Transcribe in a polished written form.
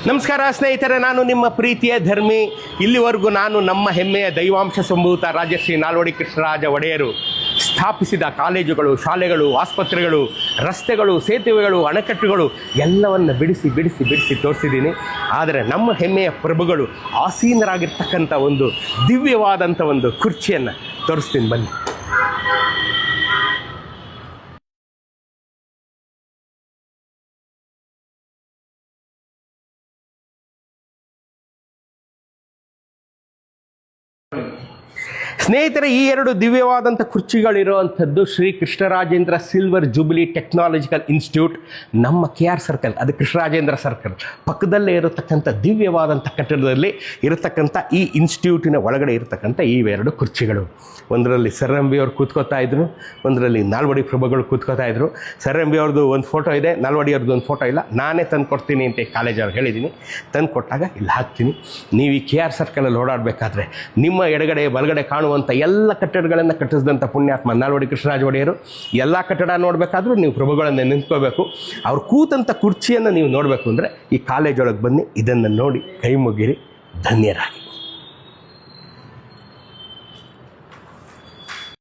ನಮಸ್ಕಾರ ಸ್ನೇಹಿತರೆ, ನಾನು ನಿಮ್ಮ ಪ್ರೀತಿಯ ಧರ್ಮಿ. ಇಲ್ಲಿವರೆಗೂ ನಾನು ನಮ್ಮ ಹೆಮ್ಮೆಯ ದೈವಾಂಶ ಸಂಭೂತ ರಾಜಶ್ರೀ ನಾಲ್ವಡಿ ಕೃಷ್ಣರಾಜ ಒಡೆಯರು ಸ್ಥಾಪಿಸಿದ ಕಾಲೇಜುಗಳು, ಶಾಲೆಗಳು, ಆಸ್ಪತ್ರೆಗಳು, ರಸ್ತೆಗಳು, ಸೇತುವೆಗಳು, ಅಣೆಕಟ್ಟುಗಳು ಎಲ್ಲವನ್ನು ಬಿಡಿಸಿ ತೋರಿಸಿದ್ದೀನಿ. ಆದರೆ ನಮ್ಮ ಹೆಮ್ಮೆಯ ಪ್ರಭುಗಳು ಆಸೀನರಾಗಿರ್ತಕ್ಕಂಥ ಒಂದು ದಿವ್ಯವಾದಂಥ ಒಂದು ಕುರ್ಚಿಯನ್ನು ತೋರಿಸ್ತೀನಿ ಬನ್ನಿ. ಸ್ನೇಹಿತರೆ, ಈ ಎರಡು ದಿವ್ಯವಾದಂಥ ಕುರ್ಚಿಗಳಿರುವಂಥದ್ದು Shri Krishnarajendra silver jubilee technological institute, ನಮ್ಮ KR ಸರ್ಕಲ್, ಅದು ಕೃಷ್ಣರಾಜೇಂದ್ರ ಸರ್ಕಲ್ ಪಕ್ಕದಲ್ಲೇ ಇರತಕ್ಕಂಥ ದಿವ್ಯವಾದಂಥ ಕಟ್ಟಡದಲ್ಲಿ ಇರತಕ್ಕಂಥ ಈ ಇನ್ಸ್ಟಿಟ್ಯೂಟಿನ ಒಳಗಡೆ ಇರತಕ್ಕಂಥ ಇವೆರಡು ಕುರ್ಚಿಗಳು. ಒಂದರಲ್ಲಿ ಸರ್ ಎಂ ಬಿ ಅವ್ರು ಕೂತ್ಕೋತಾ ಇದ್ರು, ಒಂದರಲ್ಲಿ ನಾಲ್ವಡಿ ಪ್ರಭುಗಳು ಕೂತ್ಕೋತಾ ಇದ್ರು. ಸರ್ ಎಂ ಬಿ ಅವ್ರದ್ದು ಒಂದು ಫೋಟೋ ಇದೆ, ನಾಲ್ವಡಿ ಅವ್ರದ್ದು ಒಂದು ಫೋಟೋ ಇಲ್ಲ. ನಾನೇ ತಂದು ಕೊಡ್ತೀನಿ ಅಂತ ಕಾಲೇಜವ್ರು ಹೇಳಿದ್ದೀನಿ. ತಂದು ಕೊಟ್ಟಾಗ ಇಲ್ಲಿ ಹಾಕ್ತೀನಿ. ನೀವು ಈ KR ಸರ್ಕಲಲ್ಲಿ ಓಡಾಡಬೇಕಾದ್ರೆ ನಿಮ್ಮ ಎಡಗಡೆ ಬಲಗಡೆ ಕಾಣುವಂಥ ಎಲ್ಲ ಕಟ್ಟಡಗಳನ್ನು ಕಟ್ಟಿಸಿದಂಥ ಪುಣ್ಯಾತ್ಮ ನಾಲ್ವಡಿ ಕೃಷ್ಣರಾಜ ಒಡೆಯರು. ಎಲ್ಲ ಕಟ್ಟಡ ನೋಡಬೇಕಾದ್ರೂ ನೀವು ಪ್ರಭುಗಳನ್ನು ನಿಂತ್ಕೋಬೇಕು. ಅವ್ರು ಕೂತಂಥ ಕುರ್ಚಿಯನ್ನು ನೀವು ನೋಡಬೇಕು ಅಂದರೆ ಈ ಕಾಲೇಜೊಳಗೆ ಬನ್ನಿ, ಇದನ್ನು ನೋಡಿ ಕೈ ಮುಗಿರಿ, ಧನ್ಯರಾಗಿ.